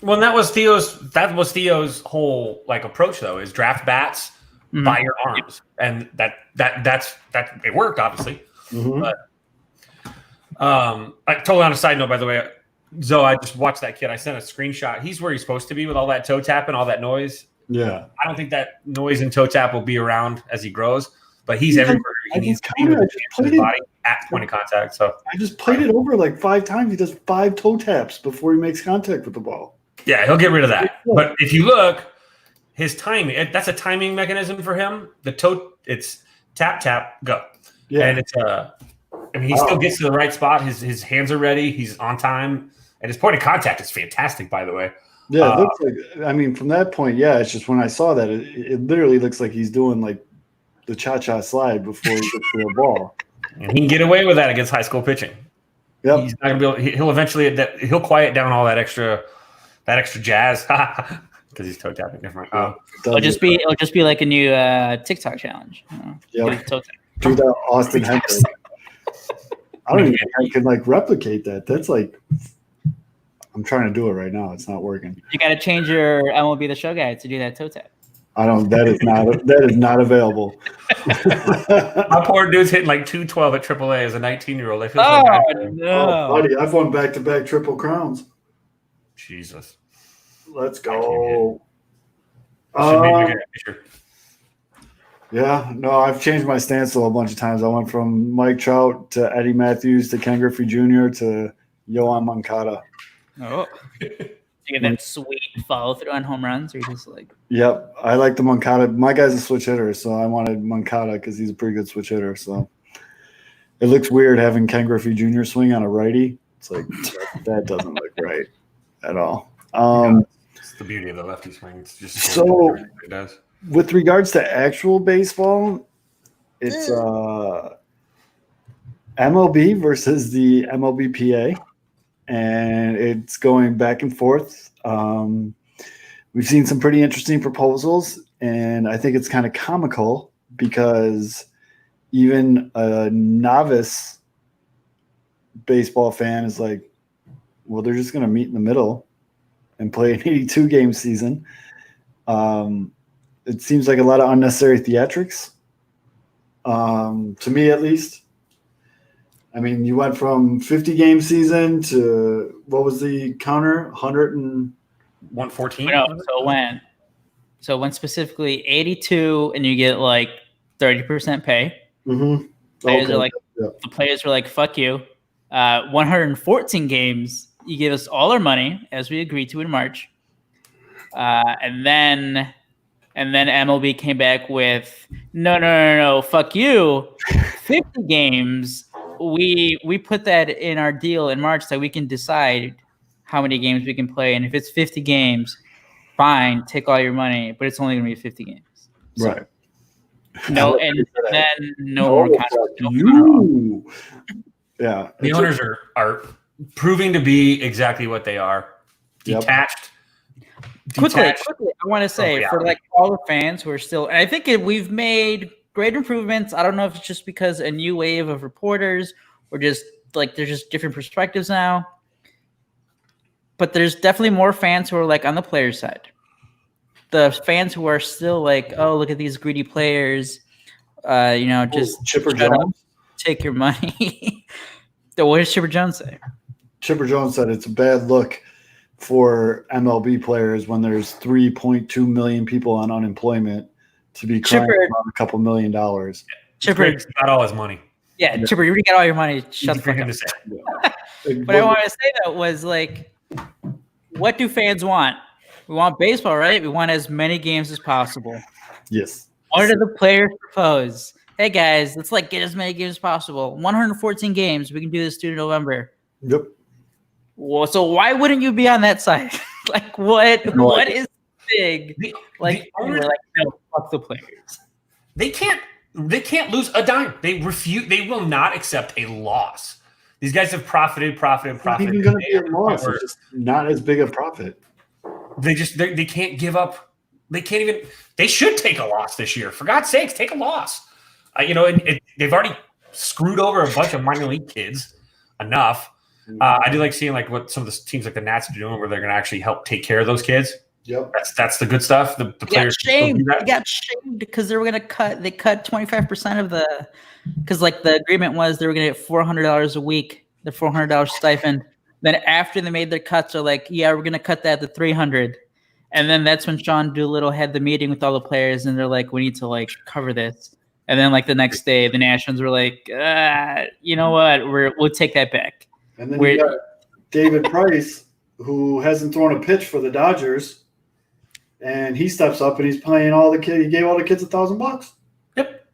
Well, and that was Theo's whole approach though, is draft bats by your arms, and that's it worked obviously. But totally on a side note, by the way, Zoe, I just watched that kid. I sent a screenshot. He's where he's supposed to be with all that toe tap and all that noise. Yeah, I don't think that noise and toe tap will be around as he grows, but he's everywhere. He needs to be with his body at point of contact. So I just played it over 5 times. He does 5 toe taps before he makes contact with the ball. Yeah, he'll get rid of that. But if you look, his timing, that's a timing mechanism for him. The toe, it's tap, tap, go. Yeah. And it's he still gets to the right spot. His hands are ready. He's on time. And his point of contact is fantastic, by the way. Yeah, it looks from that point, yeah, it's just when I saw that, it literally looks like he's doing the cha-cha slide before he gets to the ball. And he can get away with that against high school pitching. Yep. He's not gonna be able, he'll eventually he'll quiet down all that extra jazz because he's toe tapping different. It'll just be like a new TikTok challenge. Yeah, do that, Austin Hendricks. I don't even think I can replicate that. That's I'm trying to do it right now. It's not working. You got to change your MLB The Show guide to do that toe tap. I don't. That is not available. My poor dude's hitting like 212 at AAA as a 19-year-old. I feel Oh, so bad for him. no. Oh, buddy, I've won back-to-back Triple Crowns. Jesus. Let's go. Should be bigger picture. Yeah, no, I've changed my stance a bunch of times. I went from Mike Trout to Eddie Matthews to Ken Griffey Jr. to Yohan Moncada. Oh. You get that sweet follow through on home runs, or you just like. Yep, I like the Moncada. My guy's a switch hitter, so I wanted Moncada because he's a pretty good switch hitter. So it looks weird having Ken Griffey Jr. swing on a righty. It's like that doesn't look right at all. It's the beauty of the lefty swing. It's just so it does. With regards to actual baseball, it's MLB versus the MLBPA. And it's going back and forth. We've seen some pretty interesting proposals, and I think it's kind of comical because even a novice baseball fan is like, well, they're just going to meet in the middle and play an 82-game season. It seems like a lot of unnecessary theatrics, to me at least. I mean, you went from 50-game season to what was the counter? 114. No, so it went specifically 82, and you get like 30% pay. Mm-hmm. Players are like, the players were like, "Fuck you." 114 games, you give us all our money as we agreed to in March, and then MLB came back with no, fuck you, 50 games. We put that in our deal in March so we can decide how many games we can play. And if it's 50 games, fine, take all your money, but it's only going to be 50 games. So, right. No, and then no more contracts. Yeah. The owners are proving to be exactly what they are. Detached. Quickly, I want to say for like all the fans who are still, and I think we've made great improvements. I don't know if it's just because a new wave of reporters or just like there's just different perspectives now. But there's definitely more fans who are like on the player side. The fans who are still like, oh, look at these greedy players, just Chipper Jones, take your money. So what does Chipper Jones say? Chipper Jones said it's a bad look for MLB players when there's 3.2 million people on unemployment to be crying about a couple $1 million. Chipper got all his money. Yeah, Chipper, you already got all your money. Shut the fuck up. What I wanted to say though was like, what do fans want? We want baseball, right? We want as many games as possible. Yes. What do the players propose? Hey guys, let's like get as many games as possible. 114 games. We can do this through November. Yep. Well, so why wouldn't you be on that side? Like what is big? Like no, fuck the players. They can't lose a dime. They will not accept a loss. These guys have profited. It's not even going to be a loss. It's just not as big a profit. They can't give up. They can't even. They should take a loss this year. For God's sakes, take a loss. They've already screwed over a bunch of minor league kids enough. I do like seeing like what some of the teams like the Nats are doing, where they're going to actually help take care of those kids. Yep, that's the good stuff. The players They got shamed because they were going to cut. They cut 25% of the because like the agreement was they were going to get $400 a week, the $400 stipend. Then after they made their cuts, they're like, yeah, we're going to cut that to $300. And then that's when Sean Doolittle had the meeting with all the players, and they're like, we need to like cover this. And then like the next day, the Nationals were like, you know what, we'll take that back. And then you got David Price, who hasn't thrown a pitch for the Dodgers, and he steps up and he's playing all the kids. He gave all the kids $1,000. Yep.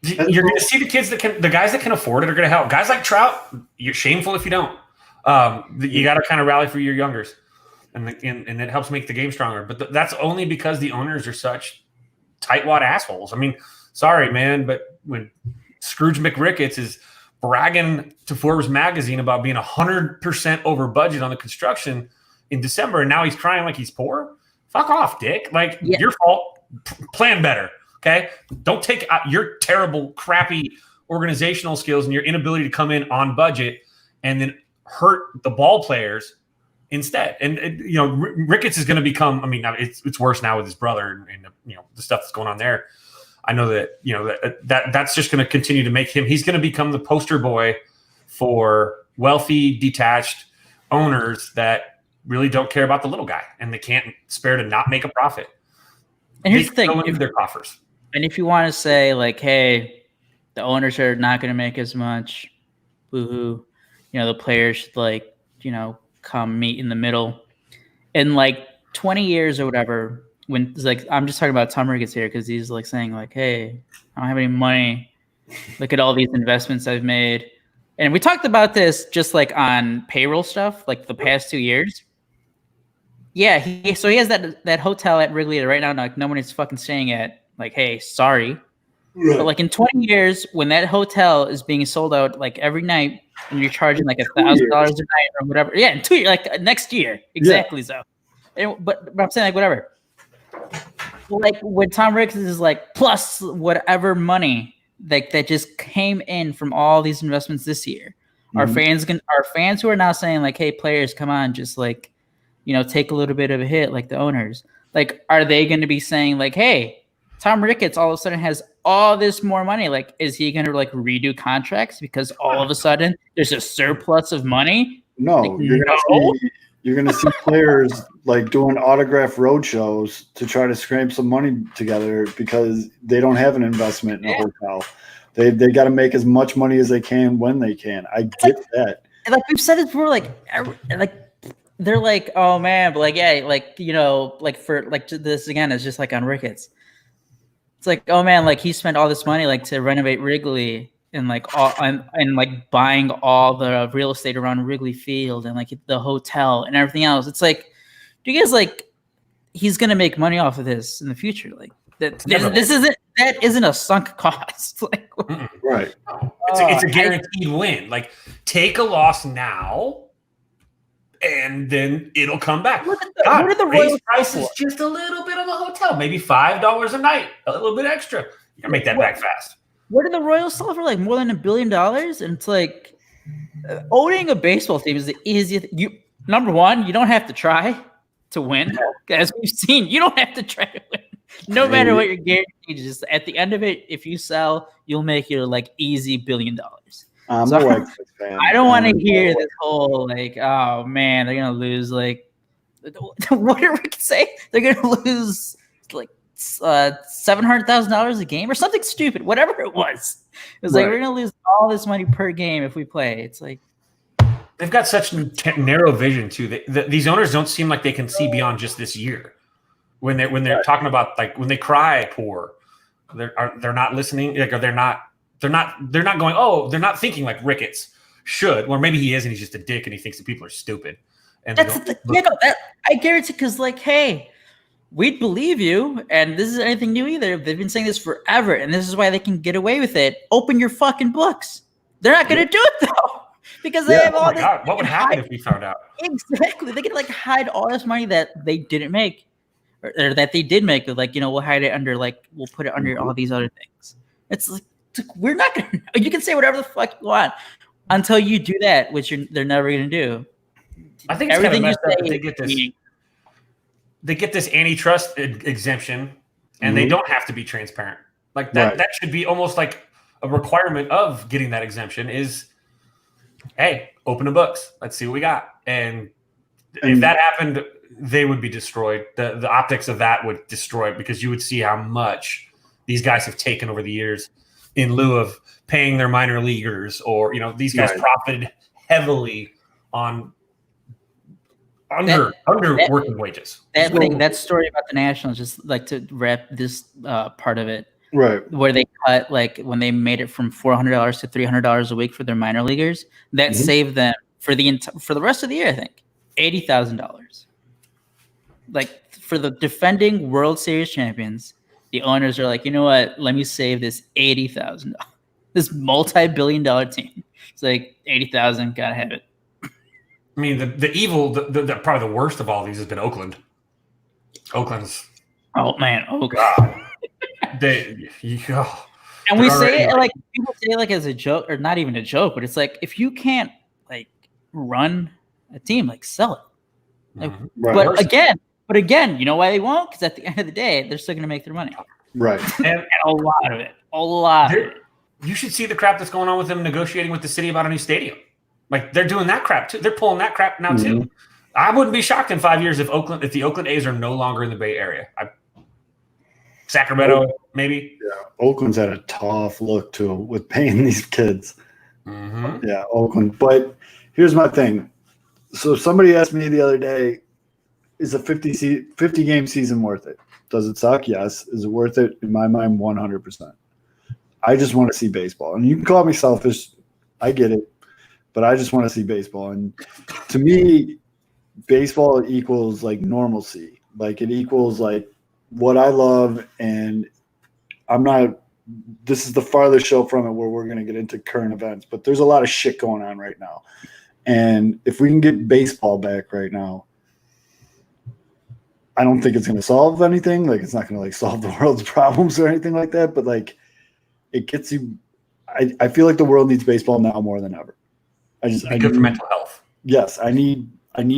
You're going to see the kids the guys that can afford it are going to help. Guys like Trout, you're shameful if you don't. You got to kind of rally for your youngers, and it helps make the game stronger. But that's only because the owners are such tightwad assholes. I mean, sorry, man, but when Scrooge McRicketts is bragging to Forbes magazine about being 100% over budget on the construction in December, and now he's crying like he's poor. Fuck off, dick. Like, your fault. Plan better, okay? Don't take your terrible, crappy organizational skills and your inability to come in on budget and then hurt the ball players instead. And Ricketts is going to become. I mean, it's worse now with his brother and the stuff that's going on there. I know that that's just going to continue to make him. He's going to become the poster boy for wealthy, detached owners that really don't care about the little guy, and they can't spare to not make a profit. And here's the thing: if their coffers. And if you want to say like, hey, the owners are not going to make as much, boo-hoo, the players should come meet in the middle. In like 20 years or whatever, when it's like, I'm just talking about Tom Ricketts here because he's like saying like, hey, I don't have any money. Look at all these investments I've made. And we talked about this just like on payroll stuff, like the past 2 years. Yeah, so he has that hotel at Wrigley right now, like no one is fucking staying at. Like, hey, sorry. Right. But like in 20 years, when that hotel is being sold out like every night and you're charging like $1,000 a night or whatever. Yeah, in 2 years, like next year. Exactly so. And, but I'm saying like whatever. Like when Tom Ricketts is like plus whatever money that just came in from all these investments this year. Mm-hmm. Our fans who are now saying like, hey, players, come on, just like, take a little bit of a hit like the owners. Like, are they going to be saying like, hey, Tom Ricketts all of a sudden has all this more money. Like, is he going to like redo contracts because all of a sudden there's a surplus of money? No, like, you're going to see players like doing autograph road shows to try to scrape some money together because they don't have an investment in a hotel. They got to make as much money as they can when they can. I get that. Like we've said it before, like they're like, oh man, but like yeah, like like for like this again is just like on Ricketts. It's like, oh man, like he spent all this money like to renovate Wrigley and like all and like buying all the real estate around Wrigley Field and like the hotel and everything else. It's like, do you guys like he's gonna make money off of this in the future? Like that isn't a sunk cost. Like right. It's a guaranteed win. Like take a loss now. And then it'll come back. What are the Royals prices? Just a little bit of a hotel, maybe $5 a night, a little bit extra. You can make that back fast. What did the Royals sell for? Like more than $1 billion? And it's like owning a baseball team is the easiest. Number one, you don't have to try to win. As we've seen, you don't have to try to win. No matter what you're guaranteed, just at the end of it, if you sell, you'll make your like easy $1 billion. I'm a White Sox fan. I don't want to hear this whole like, oh man, they're gonna lose. Like, what did Rick say? They're gonna lose like $700,000 a game or something stupid. Whatever it was, it was like we're gonna lose all this money per game if we play. It's like they've got such narrow vision too. These owners don't seem like they can see beyond just this year. When they're talking about like when they cry poor, they're not listening. Like they're not going, oh, they're not thinking like Ricketts should. Or maybe he is and he's just a dick and he thinks that people are stupid. And I guarantee because like, hey, we'd believe you, and this isn't anything new either. They've been saying this forever, and this is why they can get away with it. Open your fucking books. They're not gonna do it though. Because they have all this. God, what would happen if we found out? Exactly. They could like hide all this money that they didn't make. Or that they did make, like, we'll hide it under, like, we'll put it under all these other things. It's like, we're not going to, you can say whatever the fuck you want until you do that, which they're never going to do. I think it's everything kind of messed up. They get this antitrust exemption, and they don't have to be transparent. Like, that should be almost like a requirement of getting that exemption is, hey, open the books. Let's see what we got. And if that happened, they would be destroyed. The optics of that would destroy it because you would see how much these guys have taken over the years in lieu of paying their minor leaguers, or these guys profited heavily on under working wages. That story about the Nationals, just like to wrap this part of it, right? Where they cut, like when they made it from $400 to $300 a week for their minor leaguers, that saved them for the rest of the year, I think, $80,000. Like for the defending World Series champions, the owners are like, you know what? Let me save this $80,000. This multi-billion-dollar team. It's like $80,000. Gotta have it. I mean, the evil, the probably the worst of all these has been Oakland. Oakland's. Oh man, Oakland. And we say it like people say it like as a joke, or not even a joke, but it's like if you can't like run a team, like sell it. Mhm. Right. But again, you know why they won't? Because at the end of the day, they're still going to make their money. Right. And a lot of it. A lot of it. You should see the crap that's going on with them negotiating with the city about a new stadium. Like they're doing that crap too. They're pulling that crap now too. I wouldn't be shocked in 5 years if the Oakland A's are no longer in the Bay Area. Sacramento, maybe. Yeah, Oakland's had a tough look too with paying these kids. Mm-hmm. Yeah, Oakland. But here's my thing. So somebody asked me the other day, is a 50 game season worth it? Does it suck? Yes. Is it worth it? In my mind, 100%. I just want to see baseball. And you can call me selfish. I get it. But I just want to see baseball. And to me, baseball equals like normalcy. Like it equals like what I love. And this is the farthest show from it where we're going to get into current events. But there's a lot of shit going on right now. And if we can get baseball back right now, I don't think it's going to solve anything. Like it's not going to like solve the world's problems or anything like that. But like it gets you. I feel like the world needs baseball now more than ever. I Good for mental health. Yes, I need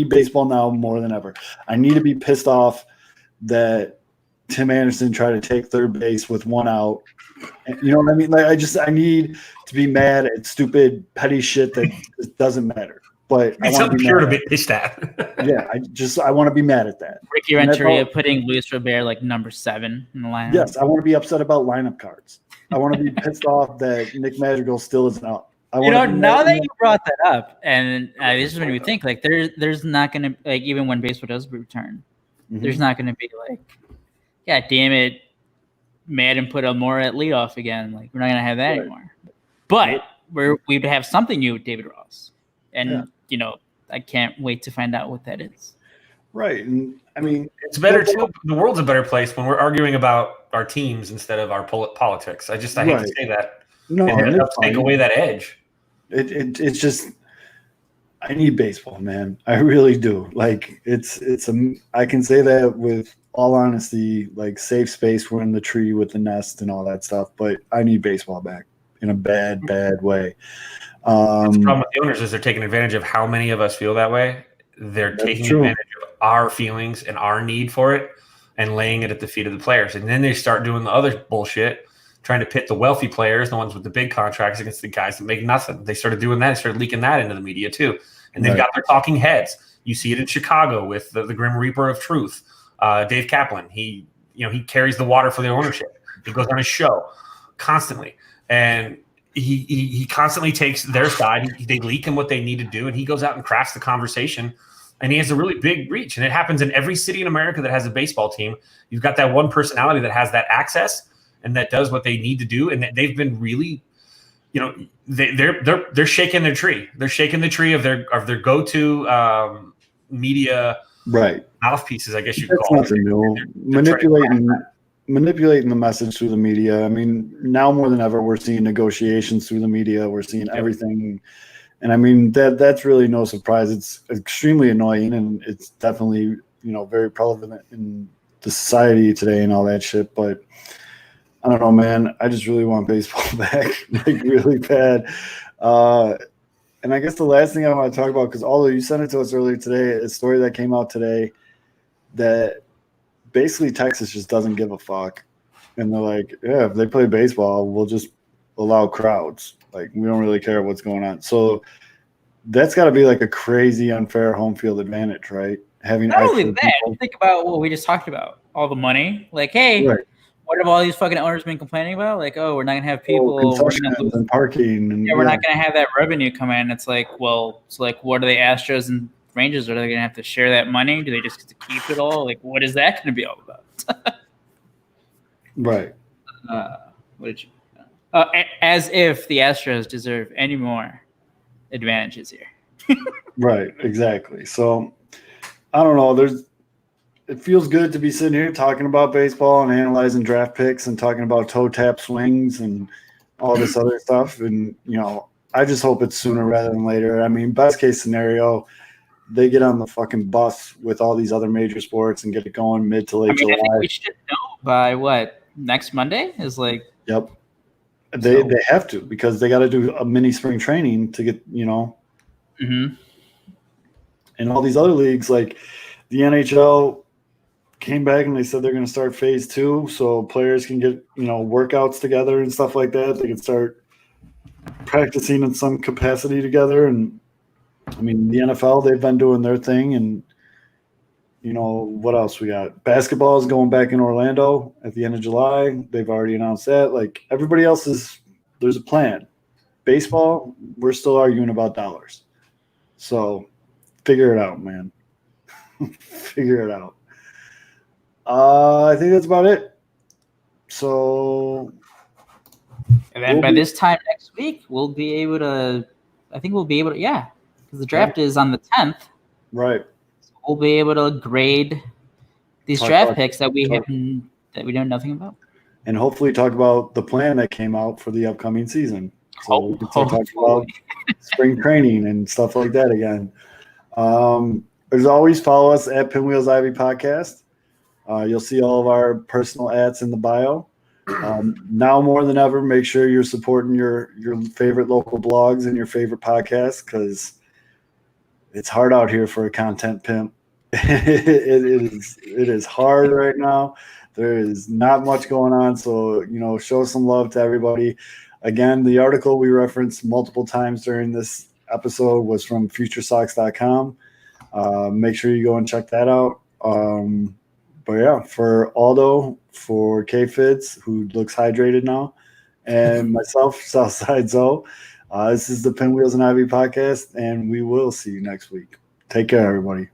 baseball now more than ever. I need to be pissed off that Tim Anderson tried to take third base with one out. You know what I mean? Like I need to be mad at stupid petty shit that just doesn't matter. But It's something pure to be pissed at. Yeah, I want to be mad at that. Ricky Renteria putting Luis Robert like number 7 in the lineup. Yes, I want to be upset about lineup cards. I want to be pissed off that Nick Madrigal still isn't out. Now that you brought that up, and this is when we think like there's not going to like even when baseball does return, there's not going to be like, God damn it, Madden put Elmore at leadoff again. Like we're not going to have that anymore. But we'd have something new with David Ross, and I can't wait to find out what that is. Right, and I mean it's better too. The world's a better place when we're arguing about our teams instead of our politics. I hate to say that. No, it helps take away that edge. It's just I need baseball, man. I really do. Like I can say that with all honesty, like safe space. We're in the tree with the nest and all that stuff, but I need baseball back in a bad way. The problem with the owners is they're taking advantage of how many of us feel that way. They're taking advantage of our feelings and our need for it and laying it at the feet of the players. And then they start doing the other bullshit, trying to pit the wealthy players, the ones with the big contracts, against the guys that make nothing. They started doing that. They started leaking that into the media too. And they've got their talking heads. You see it in Chicago with the Grim Reaper of Truth, Dave Kaplan. He carries the water for the ownership. He goes on his show constantly. And he constantly takes their side. They leak him what they need to do, and he goes out and crafts the conversation. And he has a really big reach, and it happens in every city in America that has a baseball team. You've got that one personality that has that access and that does what they need to do, and they've been really, they're shaking their tree. They're shaking the tree of their go-to media mouthpieces, I guess you could call it. Nothing new. Manipulating the message through the media. I mean, now more than ever, we're seeing negotiations through the media. We're seeing everything. And I mean, that's really no surprise. It's extremely annoying, and it's definitely, very prevalent in the society today and all that shit. But I don't know, man. I just really want baseball back, like really bad. And I guess the last thing I want to talk about, because although you sent it to us earlier today, a story that came out today that basically Texas just doesn't give a fuck. And they're like, yeah, if they play baseball, we'll just allow crowds. Like, we don't really care what's going on. So that's got to be like a crazy unfair home field advantage, right? Having not only that, think about what we just talked about. All the money. Like, hey, what have all these fucking owners been complaining about? Like, we're not going to have people. We're gonna lose and parking. And, we're not going to have that revenue come in. It's like, well, it's like, what are the Astros and Rangers? Are they going to have to share that money? Do they just get to keep it all? Like, what is that going to be all about? Right. What did you? As if the Astros deserve any more advantages here. Right. Exactly. So I don't know. It feels good to be sitting here talking about baseball and analyzing draft picks and talking about toe tap swings and all this other stuff. And, I just hope it's sooner rather than later. I mean, best case scenario, they get on the fucking bus with all these other major sports and get it going mid to late July. I think we should know by what? Next Monday is like. Yep. They have to, because they got to do a mini spring training to get, Mm-hmm. And all these other leagues, like The NHL came back and they said they're going to start phase 2, so players can get workouts together and stuff like that. They can start practicing in some capacity together. And I mean, the NFL, they've been doing their thing. And what else we got? Basketball is going back in Orlando at the end of July. They've already announced that. Like everybody else there's a plan. Baseball, we're still arguing about dollars. So figure it out, man. Figure it out. I think that's about it. So, and then by this time next week, we'll be able to. Yeah, because the draft is on the 10th. Right. So we'll be able to grade these draft picks that we know nothing about, and hopefully talk about the plan that came out for the upcoming season. So we can talk about spring training and stuff like that again. As always, follow us at Pinwheels Ivy Podcast. You'll see all of our personal ads in the bio. Now more than ever, make sure you're supporting your favorite local blogs and your favorite podcasts, because it's hard out here for a content pimp. It is hard right now. There is not much going on, so show some love to everybody. Again, the article we referenced multiple times during this episode was from futuresocks.com. Make sure you go and check that out. But yeah, for Aldo, for K-Fids, who looks hydrated now, and myself, Southside Zoe, this is the Pinwheels and Ivy Podcast, and we will see you next week. Take care, everybody.